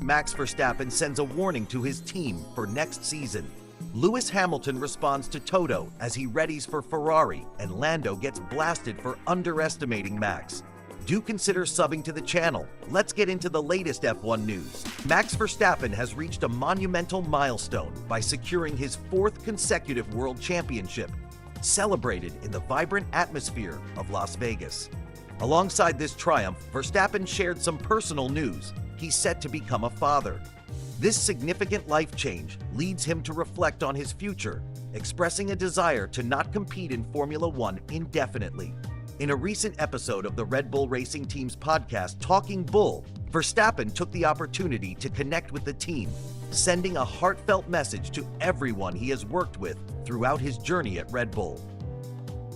Max Verstappen sends a warning to his team for next season. Lewis Hamilton responds to Toto as he readies for Ferrari, and Lando gets blasted for underestimating Max. Do consider subbing to the channel. Let's get into the latest F1 news. Max Verstappen has reached a monumental milestone by securing his 4th consecutive World Championship, celebrated in the vibrant atmosphere of Las Vegas. Alongside this triumph, Verstappen shared some personal news. He's set to become a father. This significant life change leads him to reflect on his future, expressing a desire to not compete in Formula One indefinitely. In a recent episode of the Red Bull Racing Team's podcast, Talking Bull, Verstappen took the opportunity to connect with the team, sending a heartfelt message to everyone he has worked with throughout his journey at Red Bull.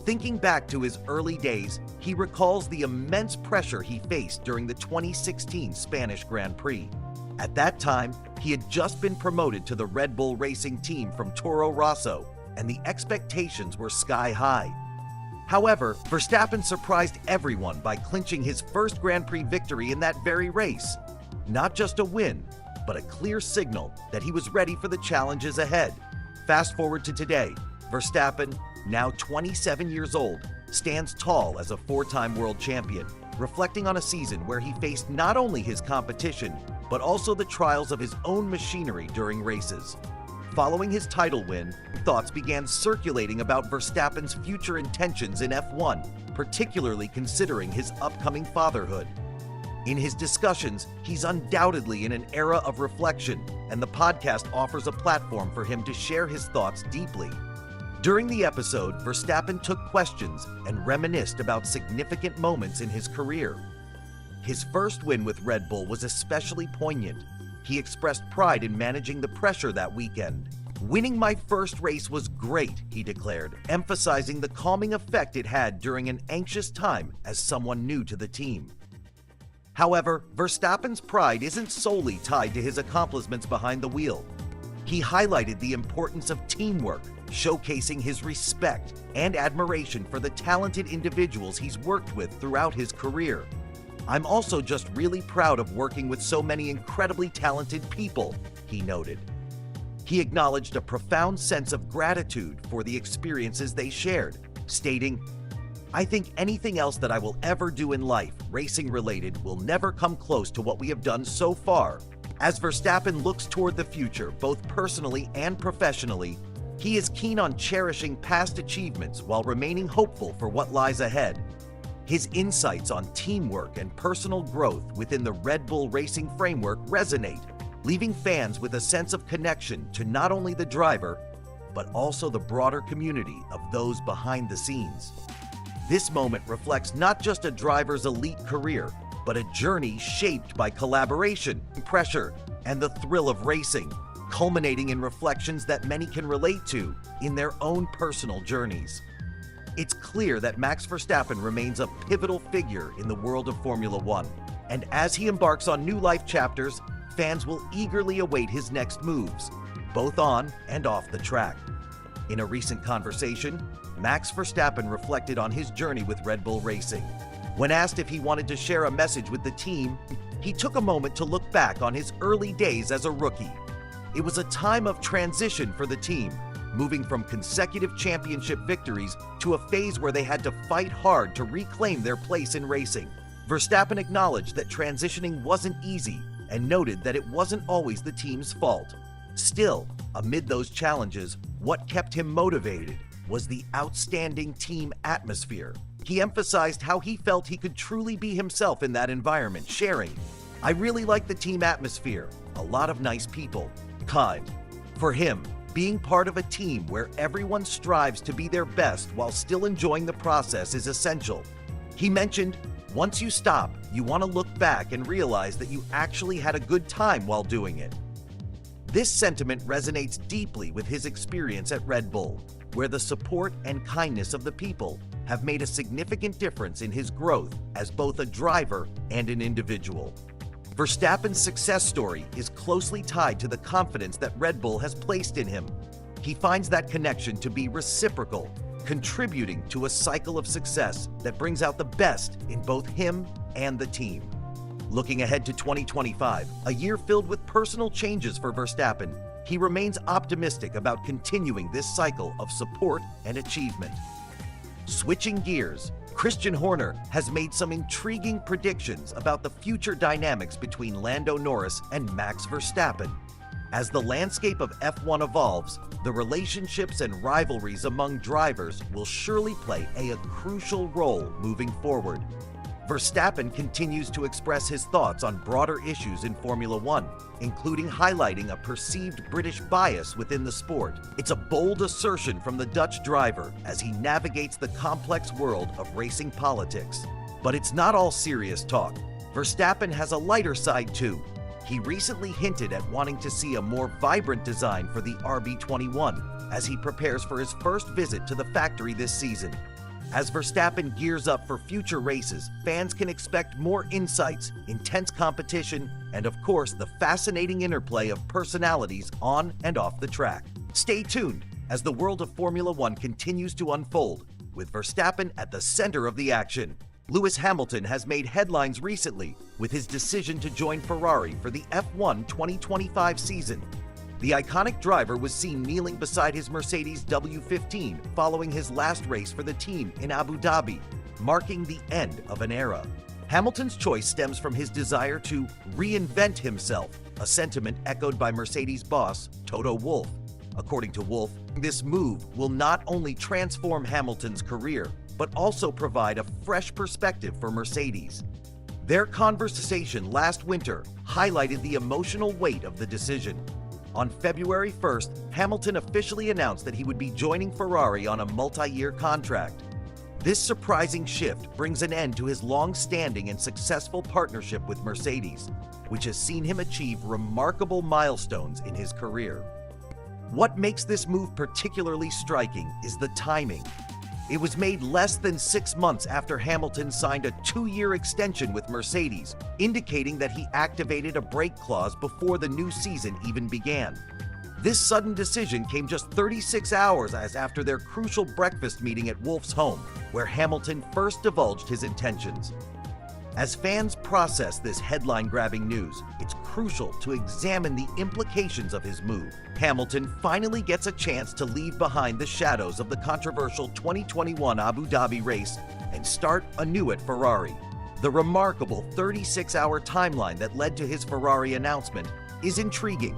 Thinking back to his early days, he recalls the immense pressure he faced during the 2016 Spanish Grand Prix. At that time, he had just been promoted to the Red Bull Racing Team from Toro Rosso, and the expectations were sky high. However, Verstappen surprised everyone by clinching his first Grand Prix victory in that very race. Not just a win, but a clear signal that he was ready for the challenges ahead. Fast forward to today, Verstappen, now 27 years old, stands tall as a 4-time world champion, reflecting on a season where he faced not only his competition, but also the trials of his own machinery during races. Following his title win, thoughts began circulating about Verstappen's future intentions in F1, particularly considering his upcoming fatherhood. In his discussions, he's undoubtedly in an era of reflection, and the podcast offers a platform for him to share his thoughts deeply. During the episode, Verstappen took questions and reminisced about significant moments in his career. His first win with Red Bull was especially poignant. He expressed pride in managing the pressure that weekend. "Winning my first race was great," he declared, emphasizing the calming effect it had during an anxious time as someone new to the team. However, Verstappen's pride isn't solely tied to his accomplishments behind the wheel. He highlighted the importance of teamwork, showcasing his respect and admiration for the talented individuals he's worked with throughout his career. "I'm also just really proud of working with so many incredibly talented people," he noted. He acknowledged a profound sense of gratitude for the experiences they shared, stating, "I think anything else that I will ever do in life, racing-related, will never come close to what we have done so far." As Verstappen looks toward the future, both personally and professionally, he is keen on cherishing past achievements while remaining hopeful for what lies ahead. His insights on teamwork and personal growth within the Red Bull Racing framework resonate, leaving fans with a sense of connection to not only the driver, but also the broader community of those behind the scenes. This moment reflects not just a driver's elite career, but a journey shaped by collaboration, pressure, and the thrill of racing, culminating in reflections that many can relate to in their own personal journeys. It's clear that Max Verstappen remains a pivotal figure in the world of Formula One, and as he embarks on new life chapters, fans will eagerly await his next moves, both on and off the track. In a recent conversation, Max Verstappen reflected on his journey with Red Bull Racing. When asked if he wanted to share a message with the team, he took a moment to look back on his early days as a rookie. It was a time of transition for the team, moving from consecutive championship victories to a phase where they had to fight hard to reclaim their place in racing. Verstappen acknowledged that transitioning wasn't easy and noted that it wasn't always the team's fault. Still, amid those challenges, what kept him motivated was the outstanding team atmosphere. He emphasized how he felt he could truly be himself in that environment, sharing, "I really like the team atmosphere, a lot of nice people, kind." For him, being part of a team where everyone strives to be their best while still enjoying the process is essential. He mentioned, "Once you stop, you want to look back and realize that you actually had a good time while doing it." This sentiment resonates deeply with his experience at Red Bull, where the support and kindness of the people have made a significant difference in his growth as both a driver and an individual. Verstappen's success story is closely tied to the confidence that Red Bull has placed in him. He finds that connection to be reciprocal, contributing to a cycle of success that brings out the best in both him and the team. Looking ahead to 2025, a year filled with personal changes for Verstappen, he remains optimistic about continuing this cycle of support and achievement. Switching gears, Christian Horner has made some intriguing predictions about the future dynamics between Lando Norris and Max Verstappen. As the landscape of F1 evolves, the relationships and rivalries among drivers will surely play a crucial role moving forward. Verstappen continues to express his thoughts on broader issues in Formula One, including highlighting a perceived British bias within the sport. It's a bold assertion from the Dutch driver as he navigates the complex world of racing politics. But it's not all serious talk. Verstappen has a lighter side too. He recently hinted at wanting to see a more vibrant design for the RB21 as he prepares for his first visit to the factory this season. As Verstappen gears up for future races, fans can expect more insights, intense competition, and of course, the fascinating interplay of personalities on and off the track. Stay tuned as the world of Formula One continues to unfold, with Verstappen at the center of the action. Lewis Hamilton has made headlines recently with his decision to join Ferrari for the F1 2025 season. The iconic driver was seen kneeling beside his Mercedes W15 following his last race for the team in Abu Dhabi, marking the end of an era. Hamilton's choice stems from his desire to reinvent himself, a sentiment echoed by Mercedes boss Toto Wolff. According to Wolff, this move will not only transform Hamilton's career, but also provide a fresh perspective for Mercedes. Their conversation last winter highlighted the emotional weight of the decision. On February 1st, Hamilton officially announced that he would be joining Ferrari on a multi-year contract. This surprising shift brings an end to his long-standing and successful partnership with Mercedes, which has seen him achieve remarkable milestones in his career. What makes this move particularly striking is the timing. It was made less than 6 months after Hamilton signed a 2-year extension with Mercedes, indicating that he activated a break clause before the new season even began. This sudden decision came just 36 hours after their crucial breakfast meeting at Wolff's home, where Hamilton first divulged his intentions. As fans process this headline-grabbing news, it's crucial to examine the implications of his move. Hamilton finally gets a chance to leave behind the shadows of the controversial 2021 Abu Dhabi race and start anew at Ferrari. The remarkable 36-hour timeline that led to his Ferrari announcement is intriguing,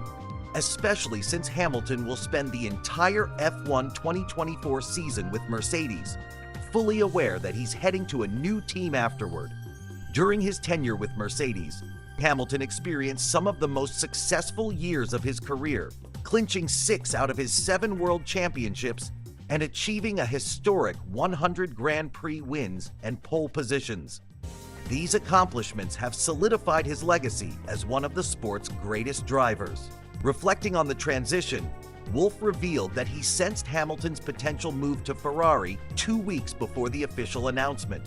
especially since Hamilton will spend the entire F1 2024 season with Mercedes, fully aware that he's heading to a new team afterward. During his tenure with Mercedes, Hamilton experienced some of the most successful years of his career, clinching 6 out of his 7 world championships and achieving a historic 100 Grand Prix wins and pole positions. These accomplishments have solidified his legacy as one of the sport's greatest drivers. Reflecting on the transition, Wolff revealed that he sensed Hamilton's potential move to Ferrari 2 weeks before the official announcement.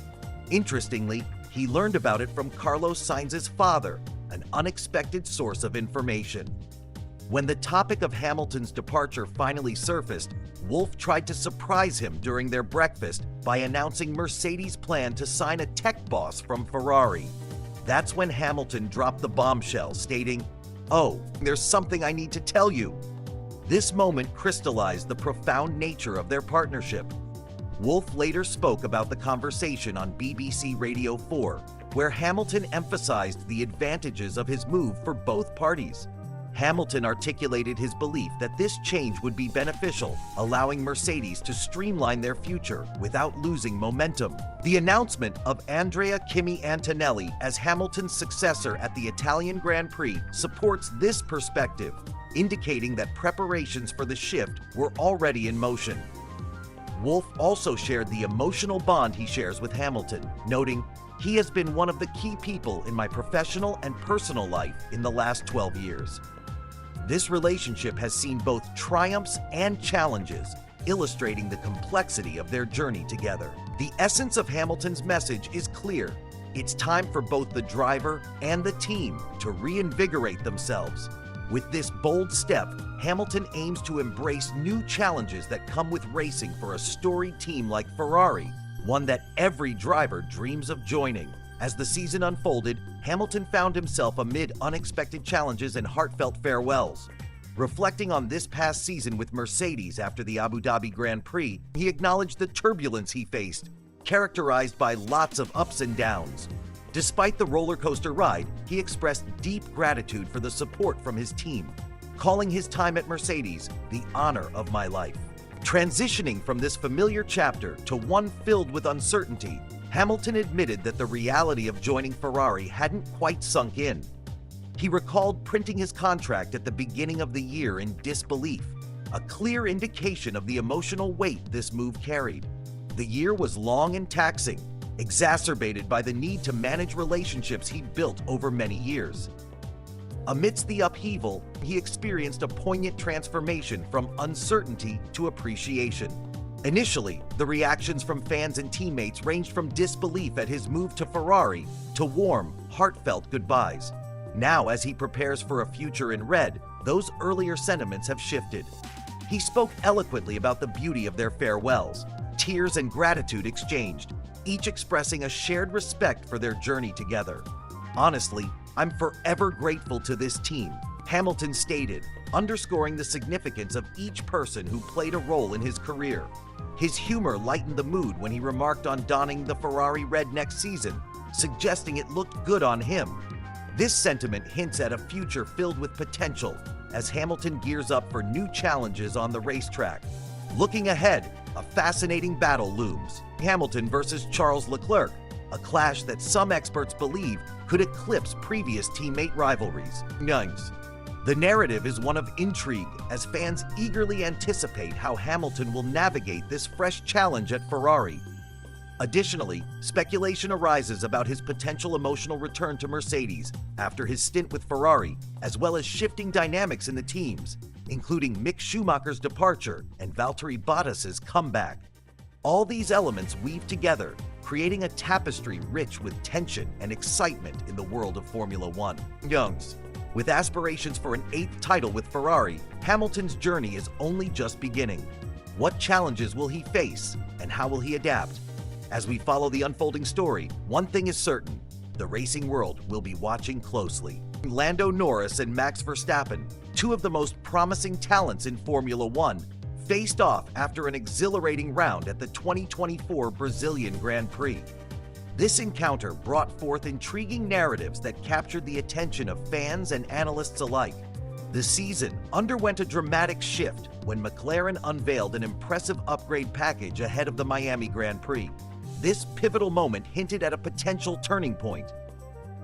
Interestingly, he learned about it from Carlos Sainz's father, an unexpected source of information. When the topic of Hamilton's departure finally surfaced, Wolff tried to surprise him during their breakfast by announcing Mercedes' plan to sign a tech boss from Ferrari. That's when Hamilton dropped the bombshell, stating, "Oh, there's something I need to tell you." This moment crystallized the profound nature of their partnership. Wolff later spoke about the conversation on BBC Radio 4, where Hamilton emphasized the advantages of his move for both parties. Hamilton articulated his belief that this change would be beneficial, allowing Mercedes to streamline their future without losing momentum. The announcement of Andrea Kimi Antonelli as Hamilton's successor at the Italian Grand Prix supports this perspective, indicating that preparations for the shift were already in motion. Wolff also shared the emotional bond he shares with Hamilton, noting, "He has been one of the key people in my professional and personal life in the last 12 years. This relationship has seen both triumphs and challenges, illustrating the complexity of their journey together. The essence of Hamilton's message is clear. It's time for both the driver and the team to reinvigorate themselves. With this bold step, Hamilton aims to embrace new challenges that come with racing for a storied team like Ferrari, one that every driver dreams of joining. As the season unfolded, Hamilton found himself amid unexpected challenges and heartfelt farewells. Reflecting on this past season with Mercedes after the Abu Dhabi Grand Prix, he acknowledged the turbulence he faced, characterized by lots of ups and downs. Despite the roller coaster ride, he expressed deep gratitude for the support from his team, calling his time at Mercedes the honor of my life. Transitioning from this familiar chapter to one filled with uncertainty, Hamilton admitted that the reality of joining Ferrari hadn't quite sunk in. He recalled printing his contract at the beginning of the year in disbelief, a clear indication of the emotional weight this move carried. The year was long and taxing, exacerbated by the need to manage relationships he'd built over many years. Amidst the upheaval, he experienced a poignant transformation from uncertainty to appreciation. Initially, the reactions from fans and teammates ranged from disbelief at his move to Ferrari to warm, heartfelt goodbyes. Now, as he prepares for a future in red, those earlier sentiments have shifted. He spoke eloquently about the beauty of their farewells, tears and gratitude exchanged, each expressing a shared respect for their journey together. Honestly, I'm forever grateful to this team, Hamilton stated, underscoring the significance of each person who played a role in his career. His humor lightened the mood when he remarked on donning the Ferrari red next season, suggesting it looked good on him. This sentiment hints at a future filled with potential as Hamilton gears up for new challenges on the racetrack. Looking ahead, a fascinating battle looms: Hamilton versus Charles Leclerc, a clash that some experts believe could eclipse previous teammate rivalries. The narrative is one of intrigue as fans eagerly anticipate how Hamilton will navigate this fresh challenge at Ferrari. Additionally, speculation arises about his potential emotional return to Mercedes after his stint with Ferrari, as well as shifting dynamics in the teams, including Mick Schumacher's departure and Valtteri Bottas's comeback. All these elements weave together, creating a tapestry rich with tension and excitement in the world of Formula One. With aspirations for an 8th title with Ferrari, Hamilton's journey is only just beginning. What challenges will he face, and how will he adapt? As we follow the unfolding story, one thing is certain: the racing world will be watching closely. Lando Norris and Max Verstappen, two of the most promising talents in Formula One, faced off after an exhilarating round at the 2024 Brazilian Grand Prix. This encounter brought forth intriguing narratives that captured the attention of fans and analysts alike. The season underwent a dramatic shift when McLaren unveiled an impressive upgrade package ahead of the Miami Grand Prix. This pivotal moment hinted at a potential turning point.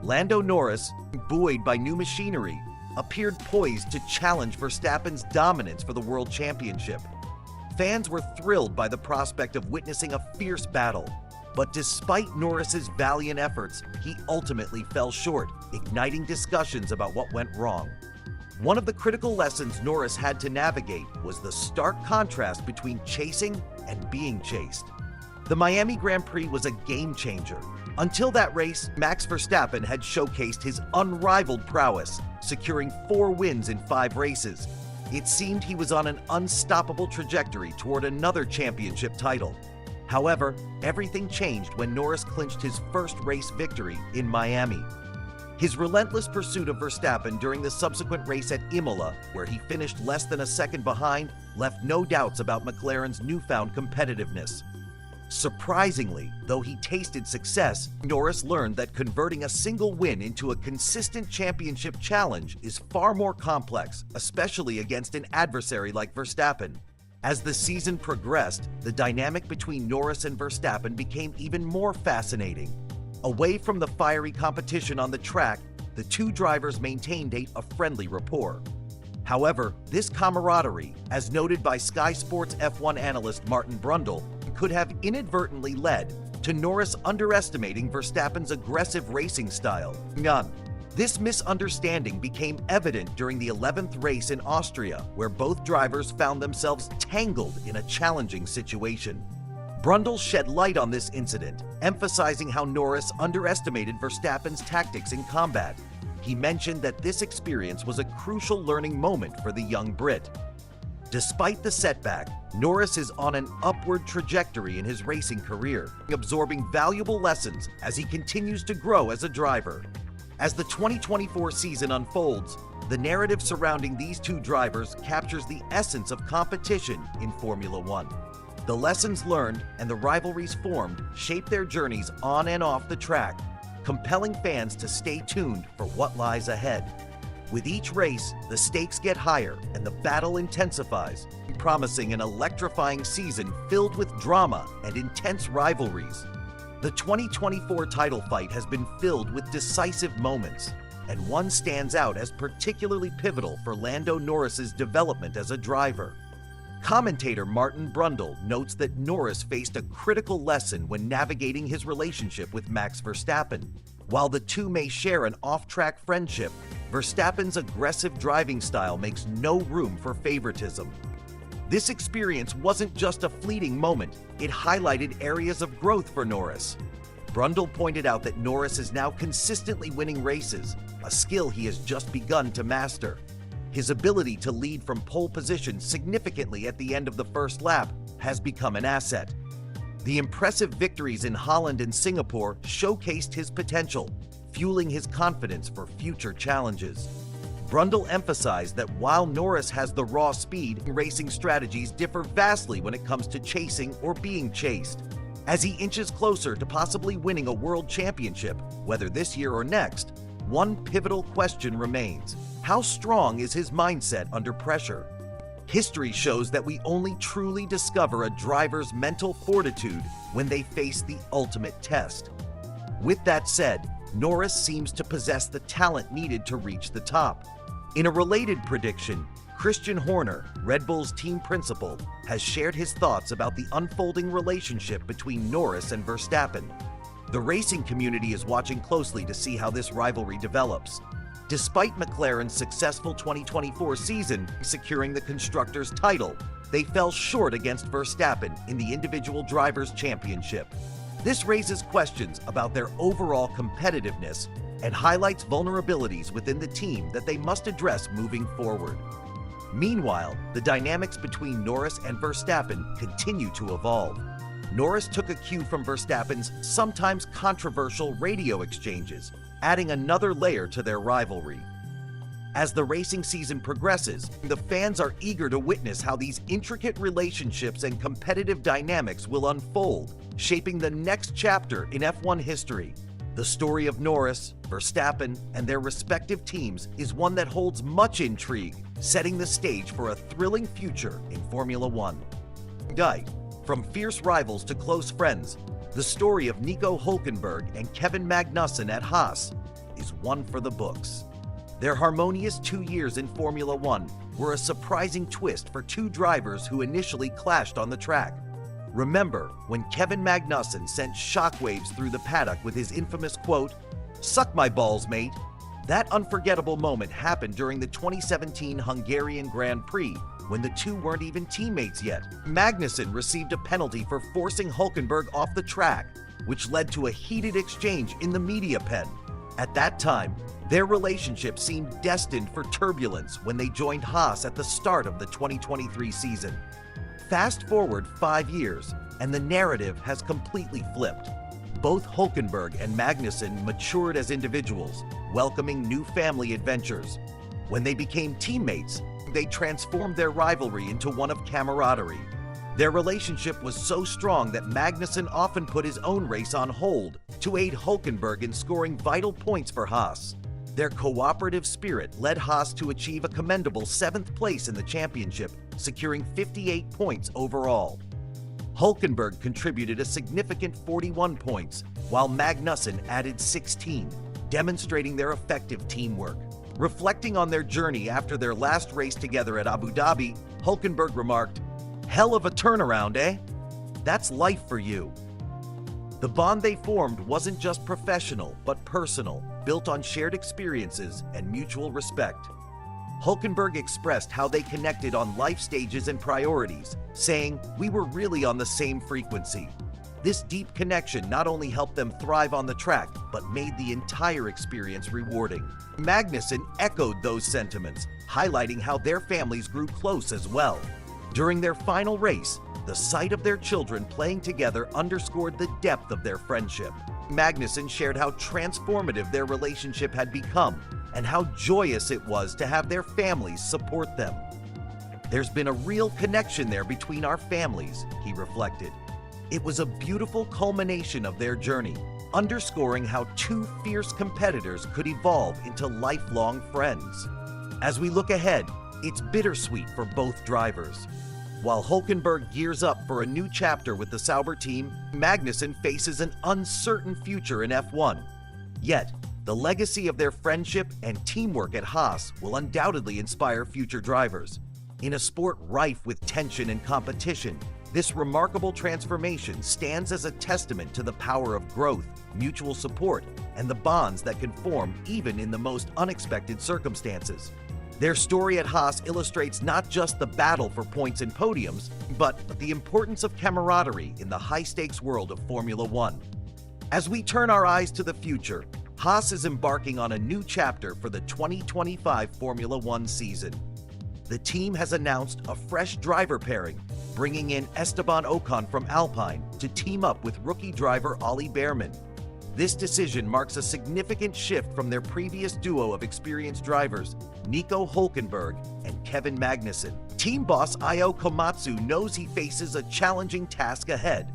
Lando Norris, buoyed by new machinery, appeared poised to challenge Verstappen's dominance for the World Championship. Fans were thrilled by the prospect of witnessing a fierce battle, but despite Norris's valiant efforts, he ultimately fell short, igniting discussions about what went wrong. One of the critical lessons Norris had to navigate was the stark contrast between chasing and being chased. The Miami Grand Prix was a game changer. Until that race, Max Verstappen had showcased his unrivaled prowess, securing 4 wins in 5 races. It seemed he was on an unstoppable trajectory toward another championship title. However, everything changed when Norris clinched his first race victory in Miami. His relentless pursuit of Verstappen during the subsequent race at Imola, where he finished less than a second behind, left no doubts about McLaren's newfound competitiveness. Surprisingly, though he tasted success, Norris learned that converting a single win into a consistent championship challenge is far more complex, especially against an adversary like Verstappen. As the season progressed, the dynamic between Norris and Verstappen became even more fascinating. Away from the fiery competition on the track, the two drivers maintained a friendly rapport. However, this camaraderie, as noted by Sky Sports F1 analyst Martin Brundle, could have inadvertently led to Norris underestimating Verstappen's aggressive racing style. This misunderstanding became evident during the 11th race in Austria, where both drivers found themselves tangled in a challenging situation. Brundle shed light on this incident, emphasizing how Norris underestimated Verstappen's tactics in combat. He mentioned that this experience was a crucial learning moment for the young Brit. Despite the setback, Norris is on an upward trajectory in his racing career, absorbing valuable lessons as he continues to grow as a driver. As the 2024 season unfolds, the narrative surrounding these two drivers captures the essence of competition in Formula One. The lessons learned and the rivalries formed shape their journeys on and off the track, compelling fans to stay tuned for what lies ahead. With each race, the stakes get higher and the battle intensifies, promising an electrifying season filled with drama and intense rivalries. The 2024 title fight has been filled with decisive moments, and one stands out as particularly pivotal for Lando Norris's development as a driver. Commentator Martin Brundle notes that Norris faced a critical lesson when navigating his relationship with Max Verstappen. While the two may share an off-track friendship, Verstappen's aggressive driving style makes no room for favoritism. This experience wasn't just a fleeting moment, it highlighted areas of growth for Norris. Brundle pointed out that Norris is now consistently winning races, a skill he has just begun to master. His ability to lead from pole position significantly at the end of the first lap has become an asset. The impressive victories in Holland and Singapore showcased his potential, fueling his confidence for future challenges. Brundle emphasized that while Norris has the raw speed, racing strategies differ vastly when it comes to chasing or being chased. As he inches closer to possibly winning a world championship, whether this year or next, one pivotal question remains: how strong is his mindset under pressure? History shows that we only truly discover a driver's mental fortitude when they face the ultimate test. With that said, Norris seems to possess the talent needed to reach the top. In a related prediction, Christian Horner, Red Bull's team principal, has shared his thoughts about the unfolding relationship between Norris and Verstappen. The racing community is watching closely to see how this rivalry develops. Despite McLaren's successful 2024 season securing the Constructors' title, they fell short against Verstappen in the Individual Drivers' Championship. This raises questions about their overall competitiveness and highlights vulnerabilities within the team that they must address moving forward. Meanwhile, the dynamics between Norris and Verstappen continue to evolve. Norris took a cue from Verstappen's sometimes controversial radio exchanges, adding another layer to their rivalry. As the racing season progresses, the fans are eager to witness how these intricate relationships and competitive dynamics will unfold, shaping the next chapter in F1 history. The story of Norris, Verstappen, and their respective teams is one that holds much intrigue, setting the stage for a thrilling future in Formula One. From fierce rivals to close friends, the story of Nico Hülkenberg and Kevin Magnussen at Haas is one for the books. Their harmonious 2 years in Formula One were a surprising twist for two drivers who initially clashed on the track. Remember when Kevin Magnussen sent shockwaves through the paddock with his infamous quote, "Suck my balls, mate." That unforgettable moment happened during the 2017 Hungarian Grand Prix, when the two weren't even teammates yet. Magnussen received a penalty for forcing Hülkenberg off the track, which led to a heated exchange in the media pen. At that time, their relationship seemed destined for turbulence when they joined Haas at the start of the 2023 season. Fast forward 5 years, and the narrative has completely flipped. Both Hülkenberg and Magnussen matured as individuals, welcoming new family adventures. When they became teammates, they transformed their rivalry into one of camaraderie. Their relationship was so strong that Magnussen often put his own race on hold to aid Hülkenberg in scoring vital points for Haas. Their cooperative spirit led Haas to achieve a commendable 7th place in the championship, securing 58 points overall. Hülkenberg contributed a significant 41 points, while Magnussen added 16, demonstrating their effective teamwork. Reflecting on their journey after their last race together at Abu Dhabi, Hülkenberg remarked, "Hell of a turnaround, eh? That's life for you." The bond they formed wasn't just professional, but personal, built on shared experiences and mutual respect. Hülkenberg expressed how they connected on life stages and priorities, saying, "We were really on the same frequency." This deep connection not only helped them thrive on the track, but made the entire experience rewarding. Magnussen echoed those sentiments, highlighting how their families grew close as well. During their final race, the sight of their children playing together underscored the depth of their friendship. Magnussen shared how transformative their relationship had become and how joyous it was to have their families support them. "There's been a real connection there between our families," he reflected. "It was a beautiful culmination of their journey, underscoring how two fierce competitors could evolve into lifelong friends." As we look ahead, it's bittersweet for both drivers. While Hülkenberg gears up for a new chapter with the Sauber team, Magnussen faces an uncertain future in F1. Yet, the legacy of their friendship and teamwork at Haas will undoubtedly inspire future drivers. In a sport rife with tension and competition, this remarkable transformation stands as a testament to the power of growth, mutual support, and the bonds that can form even in the most unexpected circumstances. Their story at Haas illustrates not just the battle for points and podiums, but the importance of camaraderie in the high-stakes world of Formula One. As we turn our eyes to the future, Haas is embarking on a new chapter for the 2025 Formula One season. The team has announced a fresh driver pairing, bringing in Esteban Ocon from Alpine to team up with rookie driver Ollie Bearman. This decision marks a significant shift from their previous duo of experienced drivers, Nico Hülkenberg and Kevin Magnussen. Team boss Io Komatsu knows he faces a challenging task ahead.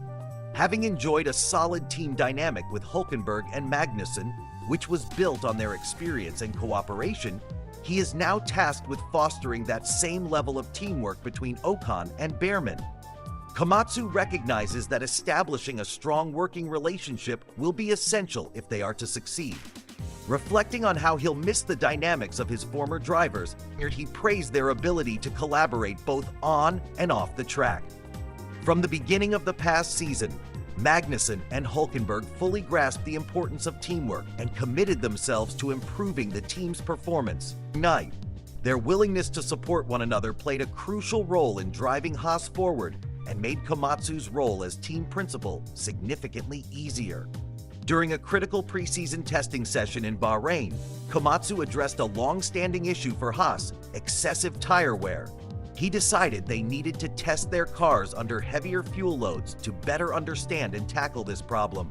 Having enjoyed a solid team dynamic with Hülkenberg and Magnussen, which was built on their experience and cooperation, he is now tasked with fostering that same level of teamwork between Ocon and Bearman. Komatsu recognizes that establishing a strong working relationship will be essential if they are to succeed. Reflecting on how he'll miss the dynamics of his former drivers, he praised their ability to collaborate both on and off the track. From the beginning of the past season, Magnussen and Hülkenberg fully grasped the importance of teamwork and committed themselves to improving the team's performance. Their willingness to support one another played a crucial role in driving Haas forward and made Komatsu's role as team principal significantly easier. During a critical preseason testing session in Bahrain, Komatsu addressed a long-standing issue for Haas: excessive tire wear. He decided they needed to test their cars under heavier fuel loads to better understand and tackle this problem.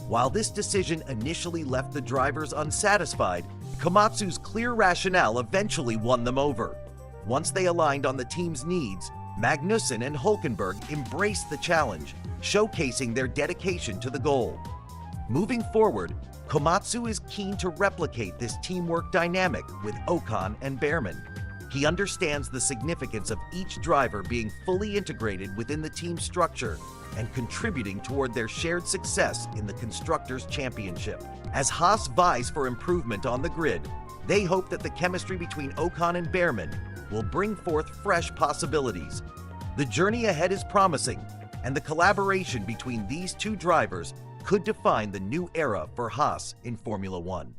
While this decision initially left the drivers unsatisfied, Komatsu's clear rationale eventually won them over. Once they aligned on the team's needs, Magnussen and Hülkenberg embraced the challenge, showcasing their dedication to the goal. Moving forward, Komatsu is keen to replicate this teamwork dynamic with Ocon and Bearman. He understands the significance of each driver being fully integrated within the team structure and contributing toward their shared success in the Constructors' Championship. As Haas vies for improvement on the grid, they hope that the chemistry between Ocon and Bearman will bring forth fresh possibilities. The journey ahead is promising, and the collaboration between these two drivers could define the new era for Haas in Formula One.